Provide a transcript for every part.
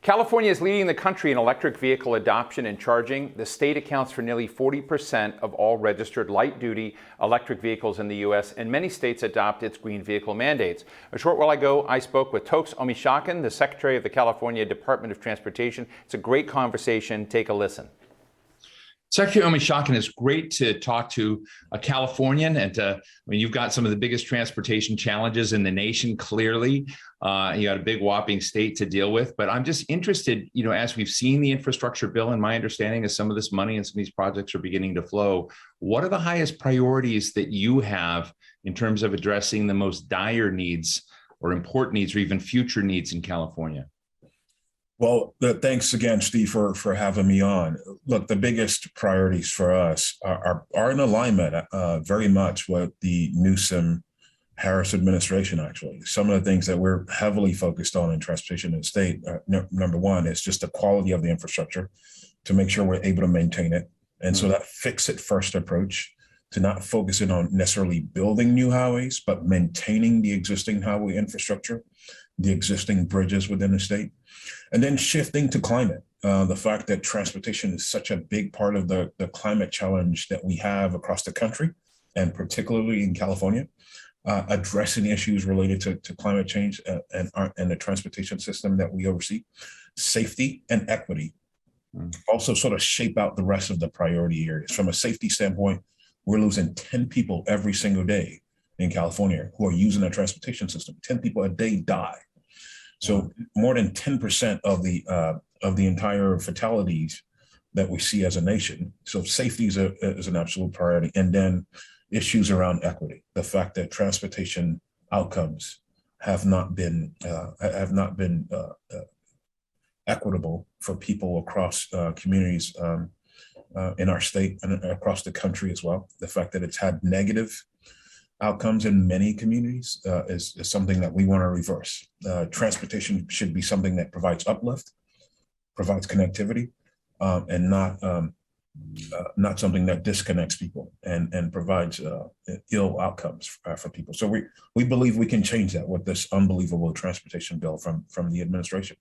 California is leading the country in electric vehicle adoption and charging. The state accounts for nearly 40% of all registered light-duty electric vehicles in the U.S., and many states adopt its green vehicle mandates. A short while ago, I spoke with Toks Omishakin, the Secretary of the California Department of Transportation. It's a great conversation. Take a listen. Secretary Omishakin, it's great to talk to a Californian, and you've got some of the biggest transportation challenges in the nation. Clearly, you got a big whopping state to deal with. But I'm just interested, as we've seen the infrastructure bill, and my understanding is some of this money and some of these projects are beginning to flow. What are the highest priorities that you have in terms of addressing the most dire needs, or important needs, or even future needs in California? Well, thanks again, Steve, for having me on. Look, the biggest priorities for us are in alignment very much with the Newsom-Harris administration, actually. Some of the things that we're heavily focused on in transportation in the state, number one, is just the quality of the infrastructure to make sure we're able to maintain it. And so that fix-it-first approach to not focusing on necessarily building new highways, but maintaining the existing highway infrastructure, the existing bridges within the state. And then shifting to climate, the fact that transportation is such a big part of the climate challenge that we have across the country, and particularly in California, addressing issues related to climate change and the transportation system that we oversee. Safety and equity also sort of shape out the rest of the priority areas. From a safety standpoint, we're losing 10 people every single day in California who are using the transportation system. 10 people a day die. So more than 10% of the entire fatalities that we see as a nation. So safety is an absolute priority. And then issues around equity, the fact that transportation outcomes have not been equitable for people across communities in our state and across the country as well. The fact that it's had negative outcomes in many communities is something that we want to reverse. Transportation should be something that provides uplift, provides connectivity, and not something that disconnects people and provides ill outcomes for people. So we believe we can change that with this unbelievable transportation bill from the administration.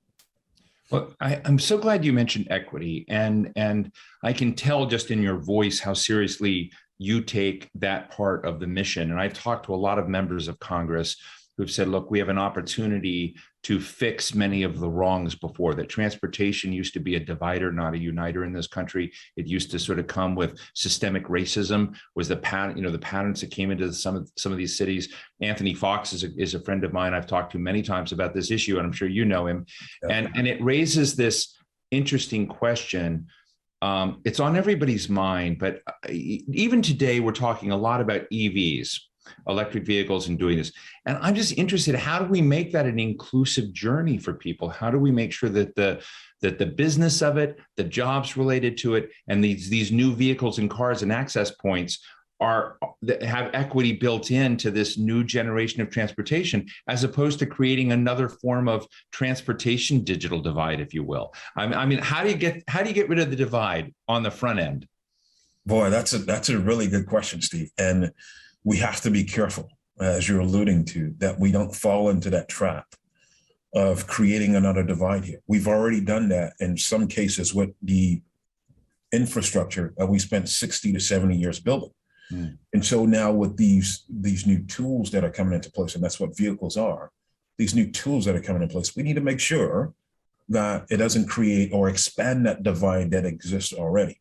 Well, I'm so glad you mentioned equity, and I can tell just in your voice how seriously you take that part of the mission. And I've talked to a lot of members of Congress who've said, look, we have an opportunity to fix many of the wrongs before. That transportation used to be a divider, not a uniter in this country. It used to sort of come with systemic racism, was the pattern, the patterns that came into some of these cities. Anthony Fox is a friend of mine I've talked to many times about this issue, and I'm sure you know him. Yeah. And it raises this interesting question. It's on everybody's mind, but even today, we're talking a lot about EVs, electric vehicles, and doing this. And I'm just interested, how do we make that an inclusive journey for people? How do we make sure that the business of it, the jobs related to it, and these new vehicles and cars and access points have equity built into this new generation of transportation, as opposed to creating another form of transportation digital divide, if you will? I mean, how do you get rid of the divide on the front end? Boy, that's a really good question, Steve. And we have to be careful, as you're alluding to, that we don't fall into that trap of creating another divide here. We've already done that in some cases with the infrastructure that we spent 60 to 70 years building. And so now with these new tools that are coming into place, and that's what vehicles are, these new tools that are coming into place, we need to make sure that it doesn't create or expand that divide that exists already.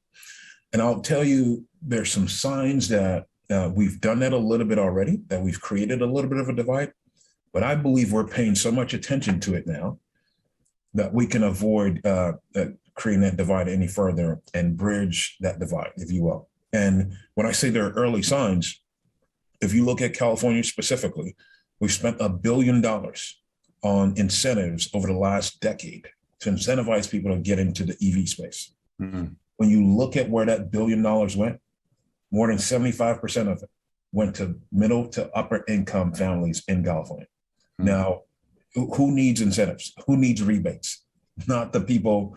And I'll tell you, there's some signs that we've done that a little bit already, that we've created a little bit of a divide, but I believe we're paying so much attention to it now that we can avoid creating that divide any further and bridge that divide, if you will. And when I say there are early signs, if you look at California specifically, we've spent $1 billion on incentives over the last decade to incentivize people to get into the EV space. Mm-hmm. When you look at where that $1 billion went, more than 75% of it went to middle to upper income families in California. Mm-hmm. Now, who needs incentives? Who needs rebates? Not the people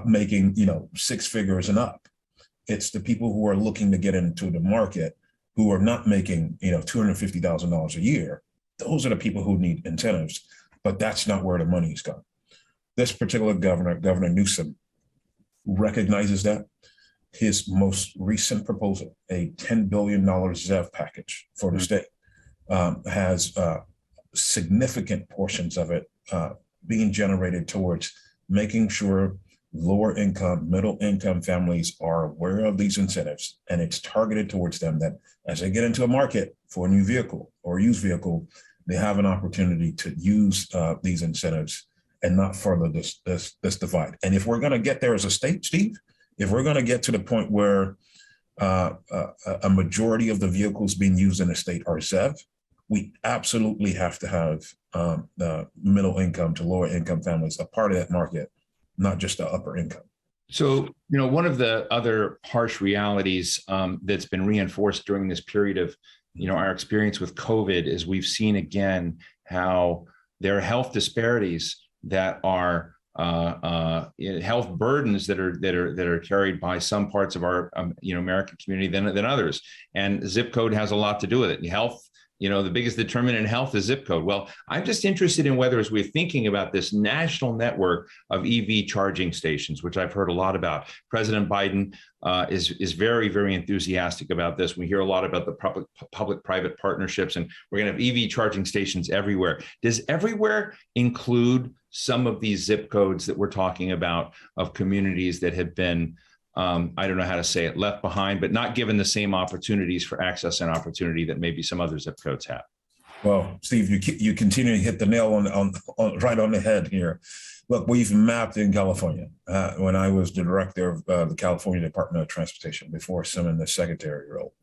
making, six figures and up. It's the people who are looking to get into the market who are not making, $250,000 a year. Those are the people who need incentives, but that's not where the money's gone. this particular governor, Governor Newsom, recognizes that. His most recent proposal, a $10 billion ZEV package for the state, has significant portions of it being generated towards making sure lower income, middle income families are aware of these incentives, and it's targeted towards them, that as they get into a market for a new vehicle or used vehicle, they have an opportunity to use these incentives and not further this divide. And if we're going to get there as a state, Steve, if we're going to get to the point where a majority of the vehicles being used in the state are ZEV, we absolutely have to have the middle income to lower income families a part of that market, not just the upper income. So, one of the other harsh realities that's been reinforced during this period of, our experience with COVID is we've seen again how there are health disparities that are health burdens that are carried by some parts of our American community than others, and zip code has a lot to do with it. Health, the biggest determinant in health is zip code. Well, I'm just interested in whether, as we're thinking about this national network of EV charging stations, which I've heard a lot about, President Biden is very, very enthusiastic about this. We hear a lot about the public-private partnerships, and we're going to have EV charging stations everywhere. Does everywhere include some of these zip codes that we're talking about of communities that have been, I don't know how to say it, left behind, but not given the same opportunities for access and opportunity that maybe some other zip codes have? Well, Steve, you continue to hit the nail on right on the head here. Look, we've mapped in California. When I was the director of the California Department of Transportation before assuming the secretary role,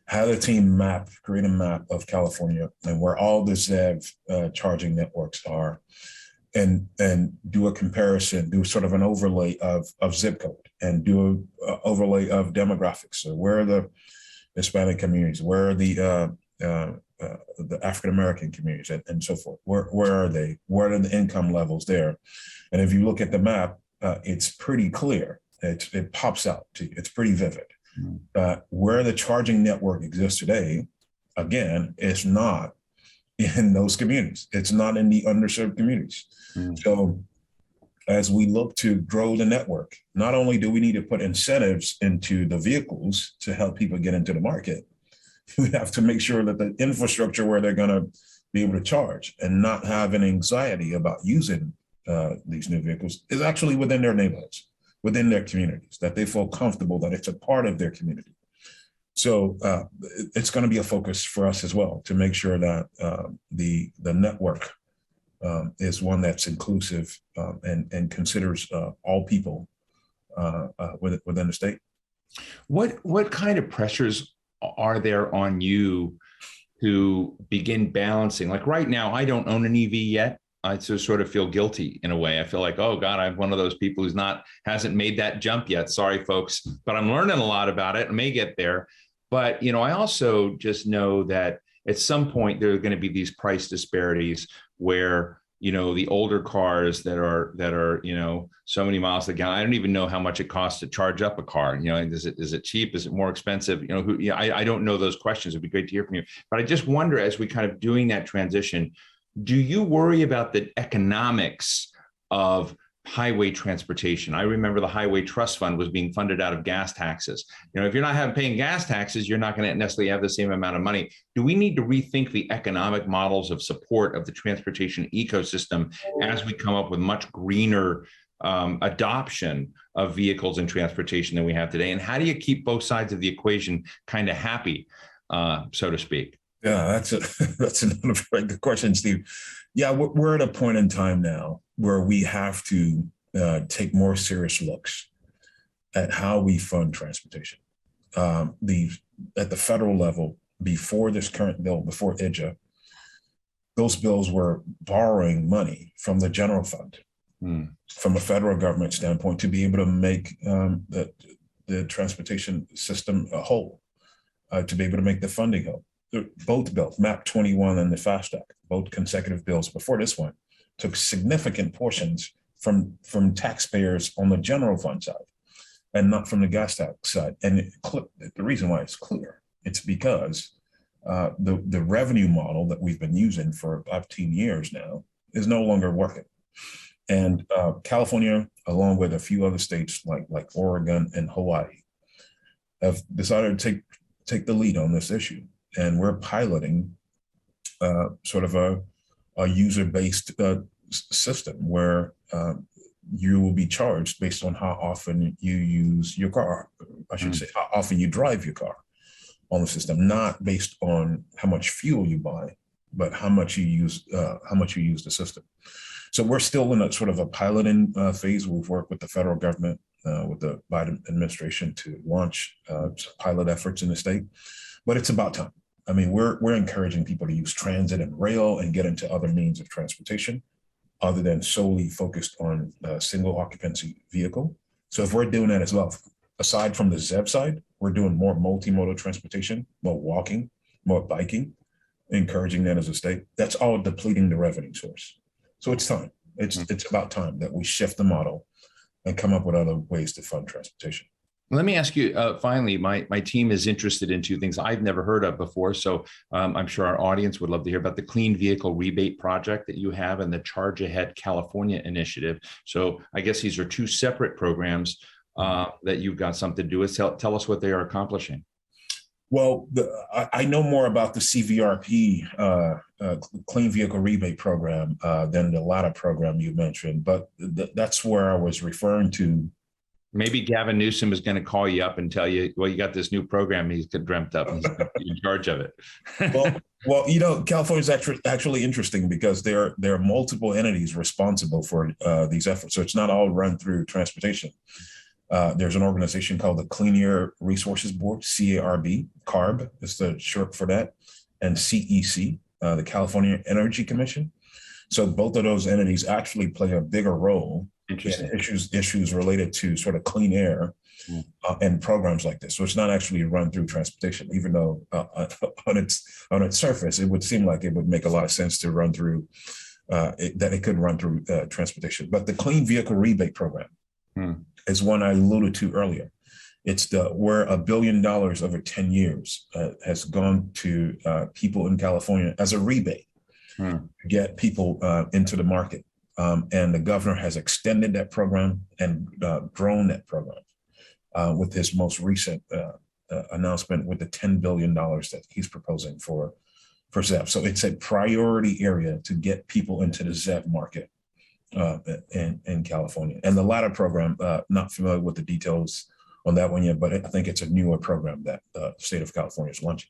had a team create a map of California and where all the ZEV charging networks are, and do a comparison, do sort of an overlay of zip code, and do an overlay of demographics. So where are the Hispanic communities? Where are the African-American communities, and so forth? Where are they? What are the income levels there? And if you look at the map, it's pretty clear. It pops out to you. It's pretty vivid. Where the charging network exists today, again, it's not in those communities. It's not in the underserved communities. So as we look to grow the network, not only do we need to put incentives into the vehicles to help people get into the market, we have to make sure that the infrastructure where they're going to be able to charge and not have an anxiety about using these new vehicles is actually within their neighborhoods, within their communities, that they feel comfortable that it's a part of their community. So it's going to be a focus for us as well to make sure that the network is one that's inclusive and considers all people within the state. What kind of pressures are there on you to begin balancing? Like right now, I don't own an EV yet. I just sort of feel guilty in a way. I feel like, oh God, I'm one of those people hasn't made that jump yet. Sorry, folks, but I'm learning a lot about it. I may get there. But, I also just know that at some point there are going to be these price disparities where, the older cars that are, so many miles a gallon. I don't even know how much it costs to charge up a car. Is it cheap? Is it more expensive? I don't know those questions. It'd be great to hear from you. But I just wonder, as we kind of doing that transition, do you worry about the economics of highway transportation? I remember the Highway Trust Fund was being funded out of gas taxes. If you're not paying gas taxes, you're not going to necessarily have the same amount of money. Do we need to rethink the economic models of support of the transportation ecosystem as we come up with much greener adoption of vehicles and transportation than we have today? And how do you keep both sides of the equation kind of happy, so to speak? Yeah, that's another very good question, Steve. Yeah, we're at a point in time now where we have to take more serious looks at how we fund transportation. At the federal level, before this current bill, before IJA, those bills were borrowing money from the general fund, from a federal government standpoint, to be able to make the transportation system whole, to be able to make the funding whole. Both bills, MAP 21 and the FAST Act, both consecutive bills before this one, took significant portions from taxpayers on the general fund side and not from the gas tax side. And the reason why it's clear, it's because the revenue model that we've been using for about 10 years now is no longer working. And California, along with a few other states like Oregon and Hawaii, have decided to take the lead on this issue. And we're piloting sort of a user-based system where you will be charged based on how often you use your car. I should say how often you drive your car on the system, not based on how much fuel you buy, but how much you use the system. So we're still in a sort of a piloting phase. We've worked with the federal government, with the Biden administration, to launch pilot efforts in the state, but it's about time. I mean, we're encouraging people to use transit and rail and get into other means of transportation other than solely focused on a single occupancy vehicle. So if we're doing that as well, aside from the ZEV side, we're doing more multimodal transportation, more walking, more biking, encouraging that as a state. That's all depleting the revenue source. So it's time. It's about time that we shift the model and come up with other ways to fund transportation. Let me ask you, finally, my team is interested in two things I've never heard of before. So I'm sure our audience would love to hear about the Clean Vehicle Rebate Project that you have and the Charge Ahead California initiative. So I guess these are two separate programs that you've got something to do with. Tell us what they are accomplishing. Well, I know more about the CVRP, Clean Vehicle Rebate Program, than the latter program you mentioned, but that's where I was referring to. Maybe Gavin Newsom is going to call you up and tell you, well, you got this new program he's dreamt up and he's going to be in charge of it. well, you know, California is actually interesting because there are multiple entities responsible for these efforts. So it's not all run through transportation. There's an organization called the Clean Air Resources Board, CARB, CARB is the short for that, and CEC, the California Energy Commission. So both of those entities actually play a bigger role in issues related to sort of clean air and programs like this. So it's not actually run through transportation, even though on its surface, it would seem like it would make a lot of sense to run through, that it could run through transportation. But the Clean Vehicle Rebate Program is one I alluded to earlier. It's where $1 billion over 10 years has gone to people in California as a rebate to get people into the market. And the governor has extended that program and grown that program with his most recent announcement with the $10 billion that he's proposing for ZEV. So it's a priority area to get people into the ZEV market in California. And the latter program, not familiar with the details on that one yet, but I think it's a newer program that the state of California is launching.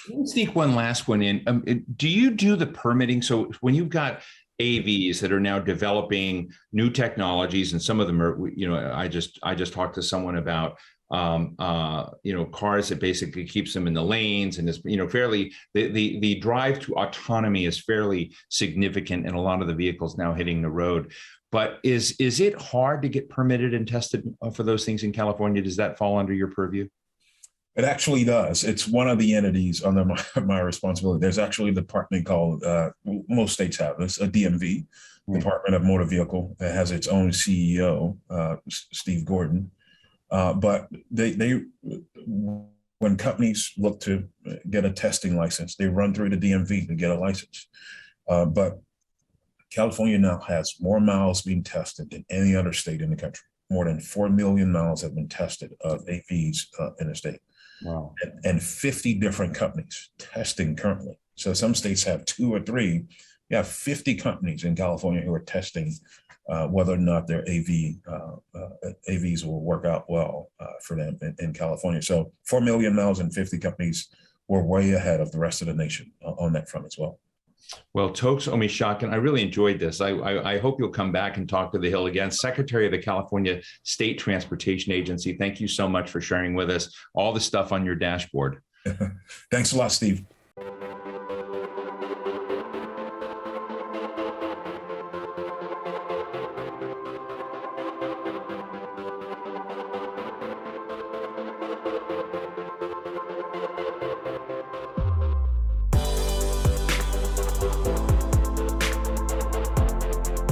Let's sneak one last one in. Do you do the permitting? So when you've got AVs that are now developing new technologies, and some of them are, you know, I just talked to someone about, you know, cars that basically keeps them in the lanes, and is, you know, fairly, the drive to autonomy is fairly significant in a lot of the vehicles now hitting the road. But is it hard to get permitted and tested for those things in California? Does that fall under your purview? It actually does. It's one of the entities under my responsibility. There's actually a department called, most states have this, a DMV, Department of Motor Vehicle, that has its own CEO, Steve Gordon. But they when companies look to get a testing license, they run through the DMV to get a license. But California now has more miles being tested than any other state in the country. More than 4 million miles have been tested of AVs in the state. Wow. And 50 different companies testing currently. So some states have 2 or 3. You have 50 companies in California who are testing whether or not their AVs will work out well for them in California. So 4 million miles and 50 companies were way ahead of the rest of the nation on that front as well. Well, Toks Omishakin, I really enjoyed this. I hope you'll come back and talk to the Hill again. Secretary of the California State Transportation Agency, thank you so much for sharing with us all the stuff on your dashboard. Thanks a lot, Steve.